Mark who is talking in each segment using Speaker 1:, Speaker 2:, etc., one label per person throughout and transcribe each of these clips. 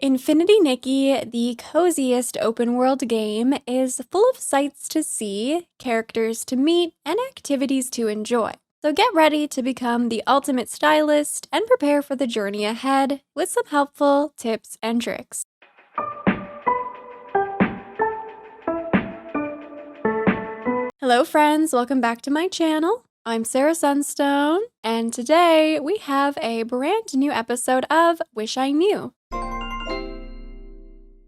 Speaker 1: Infinity Nikki, the coziest open world game, is full of sights to see, characters to meet, and activities to enjoy. So get ready to become the ultimate stylist and prepare for the journey ahead with some helpful tips and tricks. Hello friends, welcome back to my channel. I'm Sarah Sunstone, and today we have a brand new episode of Wish I Knew,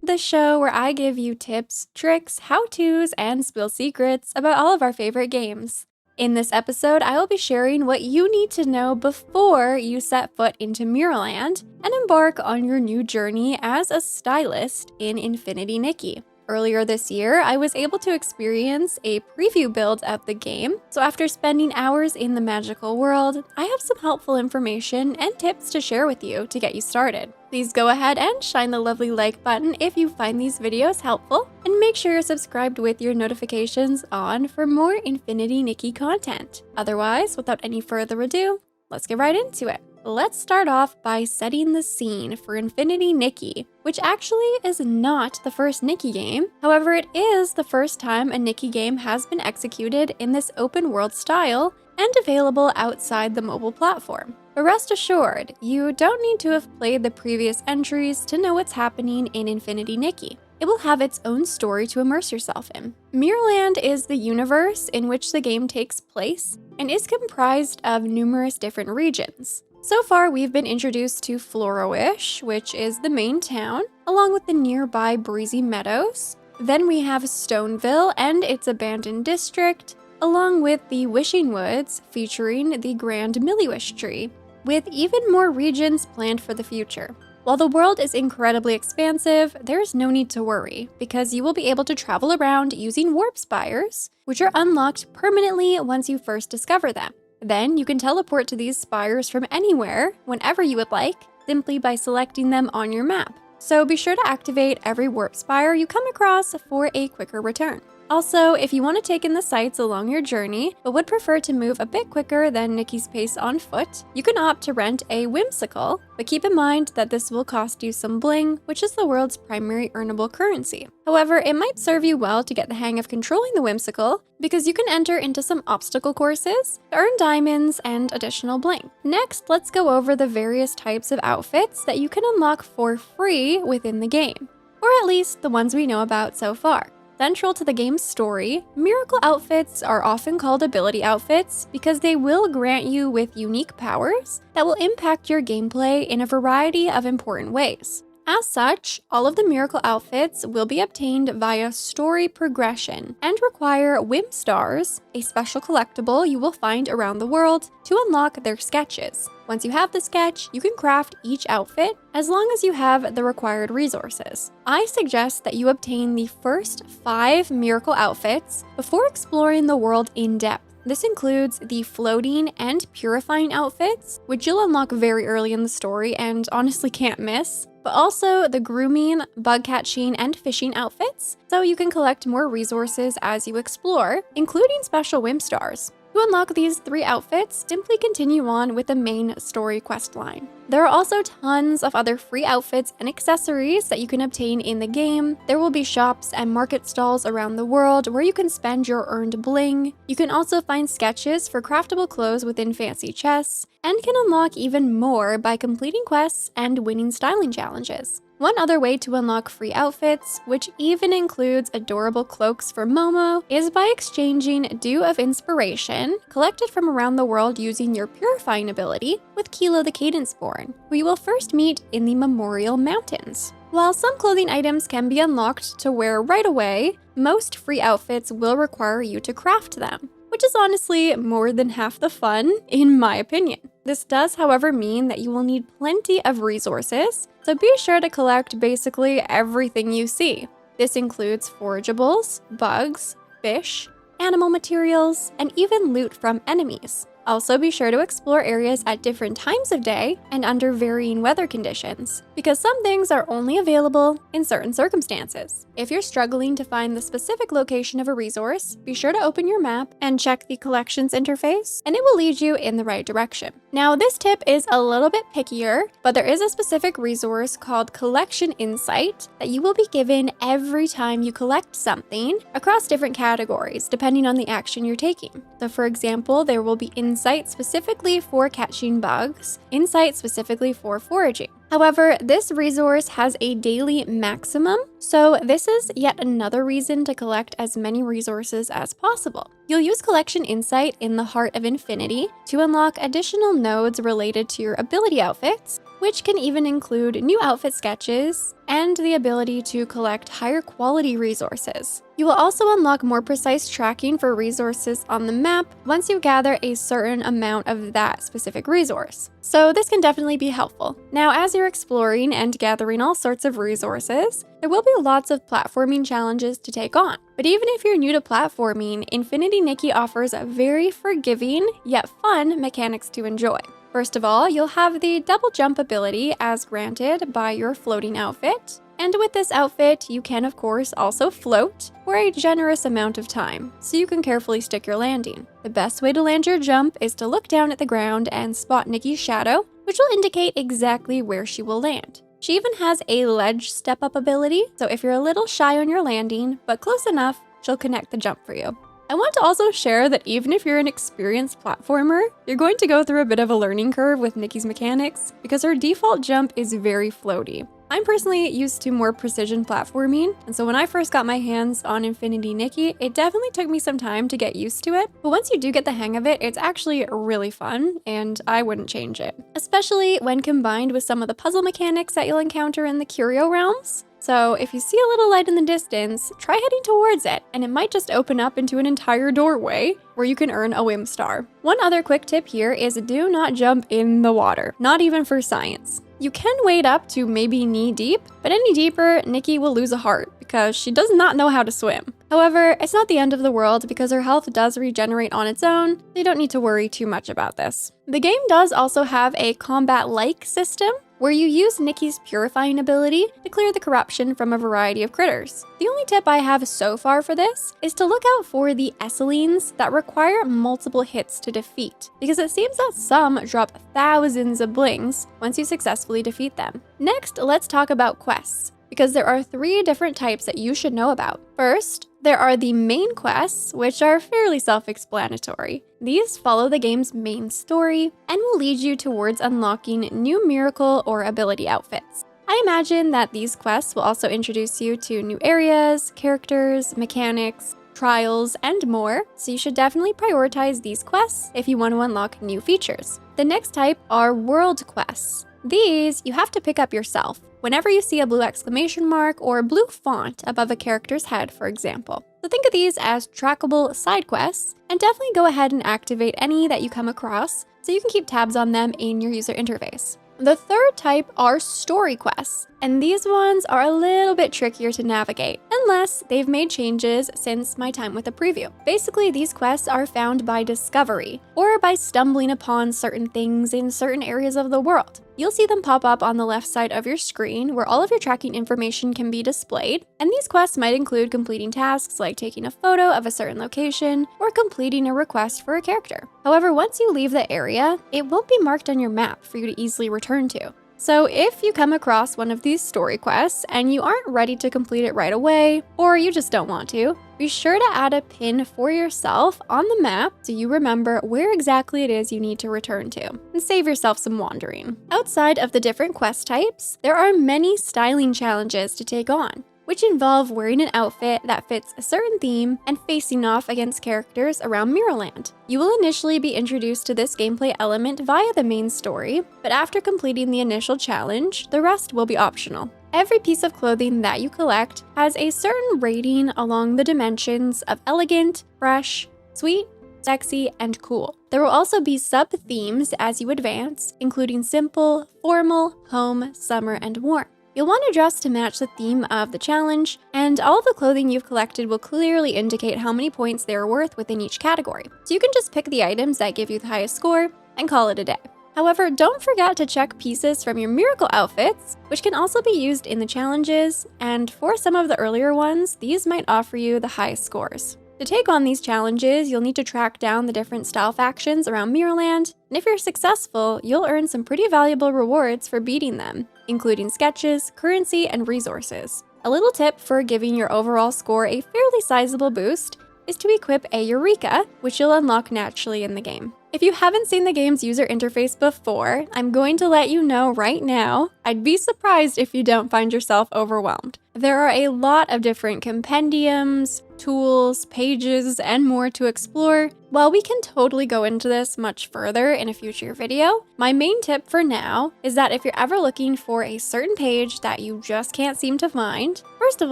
Speaker 1: the show where I give you tips, tricks, how-tos, and spill secrets about all of our favorite games. In this episode, I will be sharing what you need to know before you set foot into Miraland and embark on your new journey as a stylist in Infinity Nikki. Earlier this year, I was able to experience a preview build of the game, so after spending hours in the magical world, I have some helpful information and tips to share with you to get you started. Please go ahead and shine the lovely like button if you find these videos helpful, and make sure you're subscribed with your notifications on for more Infinity Nikki content. Otherwise, without any further ado, let's get right into it. Let's start off by setting the scene for Infinity Nikki, which actually is not the first Nikki game. However, it is the first time a Nikki game has been executed in this open world style and available outside the mobile platform. But rest assured, you don't need to have played the previous entries to know what's happening in Infinity Nikki. It will have its own story to immerse yourself in. Miraland is the universe in which the game takes place and is comprised of numerous different regions. So far, we've been introduced to Florowish, which is the main town, along with the nearby Breezy Meadows. Then we have Stoneville and its abandoned district, along with the Wishing Woods, featuring the Grand Milliwish Tree, with even more regions planned for the future. While the world is incredibly expansive, there's no need to worry, because you will be able to travel around using warp spires, which are unlocked permanently once you first discover them. Then you can teleport to these spires from anywhere, whenever you would like, simply by selecting them on your map. So be sure to activate every warp spire you come across for a quicker return. Also, if you want to take in the sights along your journey, but would prefer to move a bit quicker than Nikki's pace on foot, you can opt to rent a whimsical, but keep in mind that this will cost you some bling, which is the world's primary earnable currency. However, it might serve you well to get the hang of controlling the whimsical, because you can enter into some obstacle courses, earn diamonds, and additional bling. Next, let's go over the various types of outfits that you can unlock for free within the game, or at least the ones we know about so far. Central to the game's story, miracle outfits are often called ability outfits because they will grant you with unique powers that will impact your gameplay in a variety of important ways. As such, all of the miracle outfits will be obtained via story progression and require Whim Stars, a special collectible you will find around the world, to unlock their sketches. Once you have the sketch, you can craft each outfit as long as you have the required resources. I suggest that you obtain the first 5 miracle outfits before exploring the world in depth. This includes the floating and purifying outfits, which you'll unlock very early in the story and honestly can't miss, but also the grooming, bug catching, and fishing outfits, so you can collect more resources as you explore, including special Whim Stars. To unlock these 3 outfits, simply continue on with the main story quest line. There are also tons of other free outfits and accessories that you can obtain in the game. There will be shops and market stalls around the world where you can spend your earned bling. You can also find sketches for craftable clothes within fancy chests, and can unlock even more by completing quests and winning styling challenges. One other way to unlock free outfits, which even includes adorable cloaks for Momo, is by exchanging Dew of Inspiration, collected from around the world using your purifying ability, with Kilo the Cadenceborn, who you will first meet in the Memorial Mountains. While some clothing items can be unlocked to wear right away, most free outfits will require you to craft them, which is honestly more than half the fun, in my opinion. This does, however, mean that you will need plenty of resources, so be sure to collect basically everything you see. This includes forageables, bugs, fish, animal materials, and even loot from enemies. Also, be sure to explore areas at different times of day and under varying weather conditions, because some things are only available in certain circumstances. If you're struggling to find the specific location of a resource, be sure to open your map and check the collections interface, and it will lead you in the right direction. Now, this tip is a little bit pickier, but there is a specific resource called Collection Insight that you will be given every time you collect something across different categories, depending on the action you're taking. So, for example, there will be insight specifically for catching bugs, insight specifically for foraging. However, this resource has a daily maximum, so this is yet another reason to collect as many resources as possible. You'll use Collection Insight in the Heart of Infinity to unlock additional nodes related to your ability outfits, which can even include new outfit sketches and the ability to collect higher quality resources. You will also unlock more precise tracking for resources on the map once you gather a certain amount of that specific resource. So this can definitely be helpful. Now, as you're exploring and gathering all sorts of resources, there will be lots of platforming challenges to take on. But even if you're new to platforming, Infinity Nikki offers very forgiving yet fun mechanics to enjoy. First of all, you'll have the double jump ability as granted by your floating outfit. And with this outfit, you can of course also float for a generous amount of time, so you can carefully stick your landing. The best way to land your jump is to look down at the ground and spot Nikki's shadow, which will indicate exactly where she will land. She even has a ledge step-up ability, so if you're a little shy on your landing, but close enough, she'll connect the jump for you. I want to also share that even if you're an experienced platformer, you're going to go through a bit of a learning curve with Nikki's mechanics because her default jump is very floaty. I'm personally used to more precision platforming, and so when I first got my hands on Infinity Nikki, it definitely took me some time to get used to it, but once you do get the hang of it, it's actually really fun, and I wouldn't change it. Especially when combined with some of the puzzle mechanics that you'll encounter in the Curio realms. So if you see a little light in the distance, try heading towards it, and it might just open up into an entire doorway where you can earn a whim star. One other quick tip here is do not jump in the water, not even for science. You can wade up to maybe knee deep, but any deeper, Nikki will lose a heart because she does not know how to swim. However, it's not the end of the world because her health does regenerate on its own, so you don't need to worry too much about this. The game does also have a combat-like system where you use Nikki's purifying ability to clear the corruption from a variety of critters. The only tip I have so far for this is to look out for the Esselines that require multiple hits to defeat, because it seems that some drop thousands of blings once you successfully defeat them. Next, let's talk about quests, because there are 3 different types that you should know about. First, there are the main quests, which are fairly self-explanatory. These follow the game's main story and will lead you towards unlocking new miracle or ability outfits. I imagine that these quests will also introduce you to new areas, characters, mechanics, trials, and more, so you should definitely prioritize these quests if you want to unlock new features. The next type are world quests. These you have to pick up yourself whenever you see a blue exclamation mark or blue font above a character's head, for example. So think of these as trackable side quests, and definitely go ahead and activate any that you come across so you can keep tabs on them in your user interface. The third type are story quests, and these ones are a little bit trickier to navigate, unless they've made changes since my time with the preview. Basically, these quests are found by discovery, or by stumbling upon certain things in certain areas of the world. You'll see them pop up on the left side of your screen where all of your tracking information can be displayed, and these quests might include completing tasks like taking a photo of a certain location or completing a request for a character. However, once you leave the area, it won't be marked on your map for you to easily return to. So if you come across one of these story quests and you aren't ready to complete it right away, or you just don't want to, be sure to add a pin for yourself on the map so you remember where exactly it is you need to return to, and save yourself some wandering. Outside of the different quest types, there are many styling challenges to take on, which involve wearing an outfit that fits a certain theme and facing off against characters around Miraland. You will initially be introduced to this gameplay element via the main story, but after completing the initial challenge, the rest will be optional. Every piece of clothing that you collect has a certain rating along the dimensions of elegant, fresh, sweet, sexy, and cool. There will also be sub-themes as you advance, including simple, formal, home, summer, and warm. You'll want to dress to match the theme of the challenge, and all of the clothing you've collected will clearly indicate how many points they're worth within each category. So you can just pick the items that give you the highest score and call it a day. However, don't forget to check pieces from your miracle outfits, which can also be used in the challenges, and for some of the earlier ones, these might offer you the highest scores. To take on these challenges, you'll need to track down the different style factions around Miraland, and if you're successful, you'll earn some pretty valuable rewards for beating them, including sketches, currency, and resources. A little tip for giving your overall score a fairly sizable boost is to equip a Eureka, which you'll unlock naturally in the game. If you haven't seen the game's user interface before, I'm going to let you know right now, I'd be surprised if you don't find yourself overwhelmed. There are a lot of different compendiums, tools, pages, and more to explore. While we can totally go into this much further in a future video, my main tip for now is that if you're ever looking for a certain page that you just can't seem to find, first of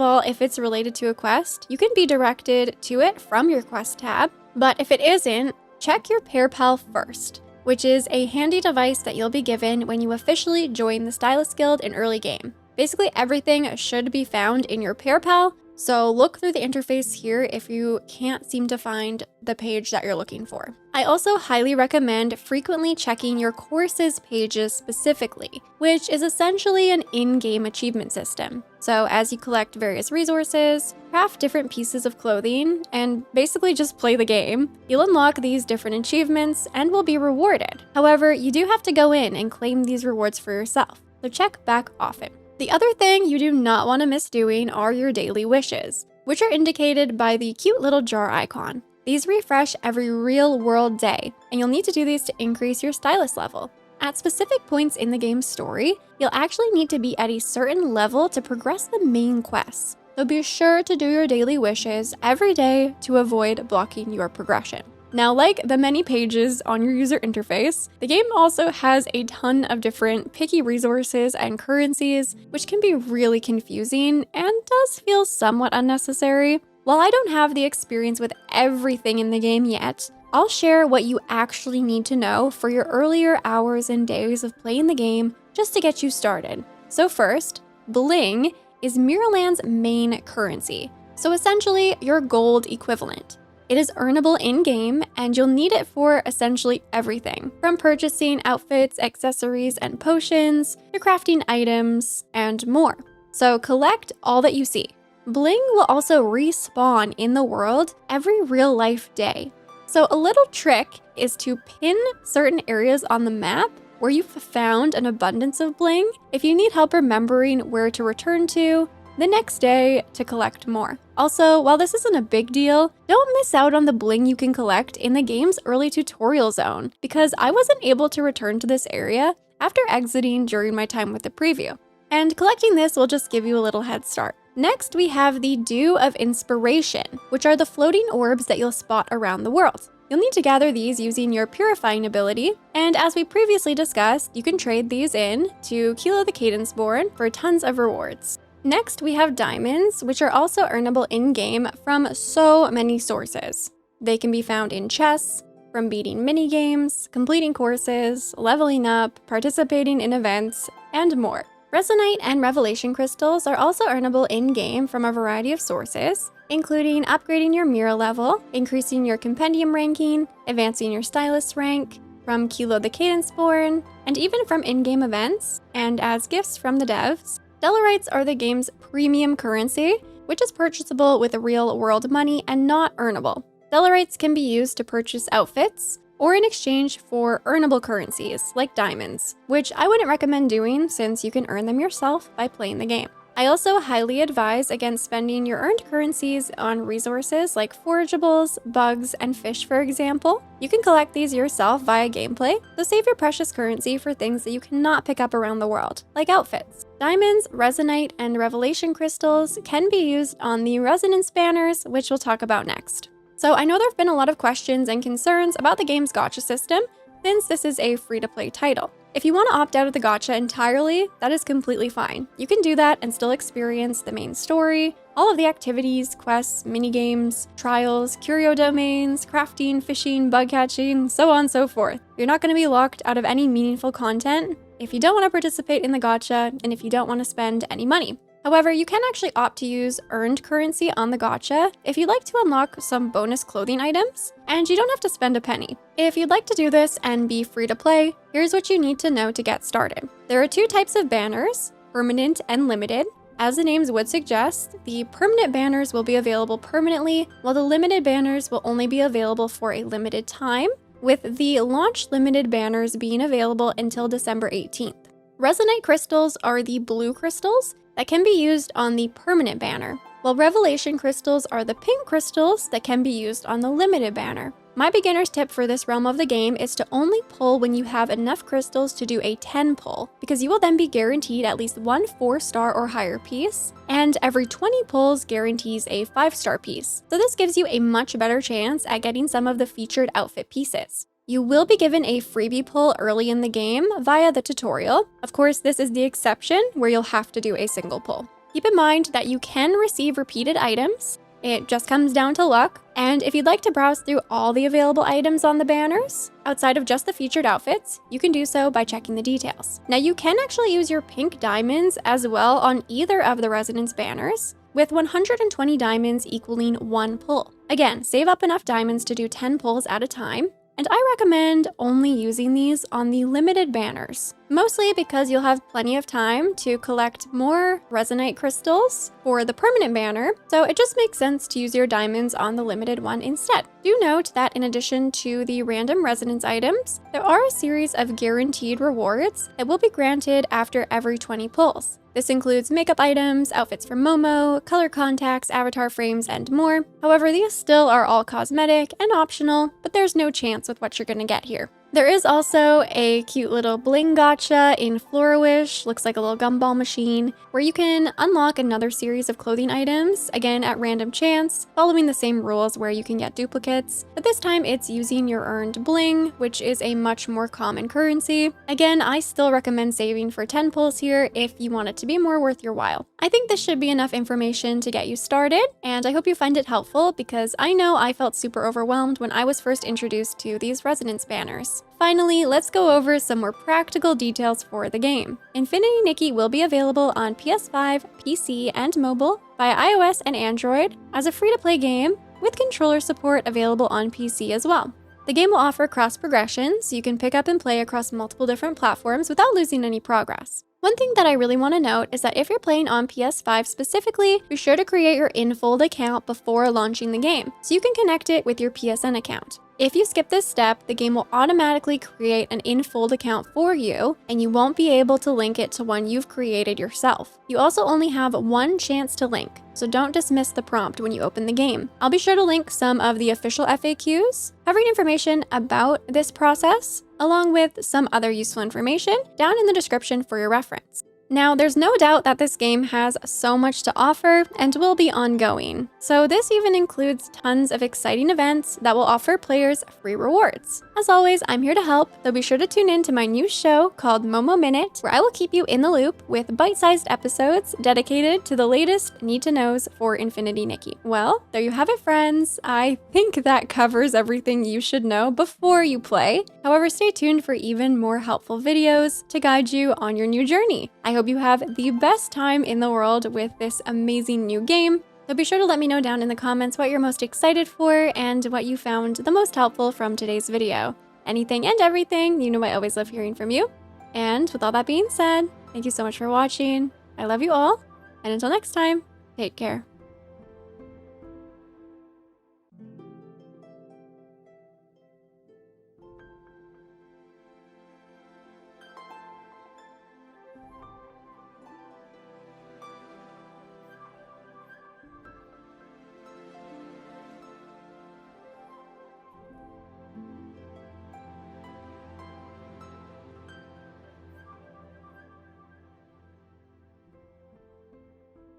Speaker 1: all, if it's related to a quest, you can be directed to it from your quest tab, but if it isn't, check your Pair Pal first, which is a handy device that you'll be given when you officially join the Stylist Guild in early game. Basically, everything should be found in your Pair Pal, so look through the interface here if you can't seem to find the page that you're looking for. I also highly recommend frequently checking your courses pages specifically, which is essentially an in-game achievement system. So as you collect various resources, craft different pieces of clothing, and basically just play the game, you'll unlock these different achievements and will be rewarded. However, you do have to go in and claim these rewards for yourself, so check back often. The other thing you do not want to miss doing are your daily wishes, which are indicated by the cute little jar icon. These refresh every real-world day, and you'll need to do these to increase your stylist level. At specific points in the game's story, you'll actually need to be at a certain level to progress the main quests, so be sure to do your daily wishes every day to avoid blocking your progression. Now, like the many pages on your user interface, the game also has a ton of different picky resources and currencies, which can be really confusing and does feel somewhat unnecessary. While I don't have the experience with everything in the game yet, I'll share what you actually need to know for your earlier hours and days of playing the game just to get you started. So first, bling is Miraland's main currency, so essentially your gold equivalent. It is earnable in-game, and you'll need it for essentially everything, from purchasing outfits, accessories, and potions, to crafting items, and more. So collect all that you see. Bling will also respawn in the world every real-life day. So a little trick is to pin certain areas on the map where you've found an abundance of bling if you need help remembering where to return to the next day to collect more. Also, while this isn't a big deal, don't miss out on the bling you can collect in the game's early tutorial zone, because I wasn't able to return to this area after exiting during my time with the preview. And collecting this will just give you a little head start. Next, we have the Dew of Inspiration, which are the floating orbs that you'll spot around the world. You'll need to gather these using your Purifying ability, and as we previously discussed, you can trade these in to Kilo the Cadenceborn for tons of rewards. Next, we have diamonds, which are also earnable in-game from so many sources. They can be found in chests, from beating minigames, completing courses, leveling up, participating in events, and more. Resonite and Revelation crystals are also earnable in-game from a variety of sources, including upgrading your Mira level, increasing your compendium ranking, advancing your stylist rank, from Kilo the Cadenceborn, and even from in-game events, and as gifts from the devs. Stellarites are the game's premium currency, which is purchasable with real-world money and not earnable. Stellarites can be used to purchase outfits, or in exchange for earnable currencies, like diamonds, which I wouldn't recommend doing since you can earn them yourself by playing the game. I also highly advise against spending your earned currencies on resources like forageables, bugs, and fish, for example. You can collect these yourself via gameplay, so save your precious currency for things that you cannot pick up around the world, like outfits. Diamonds, Resonite, and Revelation crystals can be used on the resonance banners, which we'll talk about next. So I know there have been a lot of questions and concerns about the game's gacha system, since this is a free-to-play title. If you want to opt out of the gacha entirely, that is completely fine. You can do that and still experience the main story, all of the activities, quests, minigames, trials, curio domains, crafting, fishing, bug catching, so on and so forth. You're not going to be locked out of any meaningful content if you don't want to participate in the gacha and if you don't want to spend any money. However, you can actually opt to use earned currency on the gacha if you'd like to unlock some bonus clothing items, and you don't have to spend a penny. If you'd like to do this and be free to play, here's what you need to know to get started. There are two types of banners, permanent and limited. As the names would suggest, the permanent banners will be available permanently, while the limited banners will only be available for a limited time, with the launch limited banners being available until December 18th. Resonate crystals are the blue crystals that can be used on the permanent banner, while revelation crystals are the pink crystals that can be used on the limited banner. My beginner's tip for this realm of the game is to only pull when you have enough crystals to do a 10 pull, because you will then be guaranteed at least one 4-star or higher piece, and every 20 pulls guarantees a 5-star piece. So this gives you a much better chance at getting some of the featured outfit pieces. You will be given a freebie pull early in the game via the tutorial. Of course, this is the exception where you'll have to do a single pull. Keep in mind that you can receive repeated items. It just comes down to luck. And if you'd like to browse through all the available items on the banners, outside of just the featured outfits, you can do so by checking the details. Now, you can actually use your pink diamonds as well on either of the Resonance banners, with 120 diamonds equaling 1 pull. Again, save up enough diamonds to do 10 pulls at a time. And I recommend only using these on the limited banners, mostly because you'll have plenty of time to collect more Resonate crystals for the permanent banner, so it just makes sense to use your diamonds on the limited one instead. Do note that in addition to the random resonance items, there are a series of guaranteed rewards that will be granted after every 20 pulls. This includes makeup items, outfits from Momo, color contacts, avatar frames, and more. However, these still are all cosmetic and optional, but there's no chance with what you're gonna get here. There is also a cute little bling gacha in Florawish, looks like a little gumball machine, where you can unlock another series of clothing items, again at random chance, following the same rules where you can get duplicates, but this time it's using your earned bling, which is a much more common currency. Again, I still recommend saving for 10 pulls here if you want it to be more worth your while. I think this should be enough information to get you started, and I hope you find it helpful because I know I felt super overwhelmed when I was first introduced to these resonance banners. Finally, let's go over some more practical details for the game. Infinity Nikki will be available on PS5, PC, and mobile via iOS and Android as a free-to-play game with controller support available on PC as well. The game will offer cross progression, so you can pick up and play across multiple different platforms without losing any progress. One thing that I really want to note is that if you're playing on PS5 specifically, be sure to create your Infold account before launching the game, so you can connect it with your PSN account. If you skip this step, the game will automatically create an Infold account for you, and you won't be able to link it to one you've created yourself. You also only have one chance to link, so don't dismiss the prompt when you open the game. I'll be sure to link some of the official FAQs, covering information about this process, along with some other useful information down in the description for your reference. Now, there's no doubt that this game has so much to offer and will be ongoing. So this even includes tons of exciting events that will offer players free rewards. As always, I'm here to help, so be sure to tune in to my new show called Momo Minute, where I will keep you in the loop with bite-sized episodes dedicated to the latest need-to-knows for Infinity Nikki. Well, there you have it, friends. I think that covers everything you should know before you play. However, stay tuned for even more helpful videos to guide you on your new journey. I hope you have the best time in the world with this amazing new game. So be sure to let me know down in the comments what you're most excited for and what you found the most helpful from today's video. Anything and everything, you know I always love hearing from you. And with all that being said, thank you so much for watching. I love you all, and until next time, take care.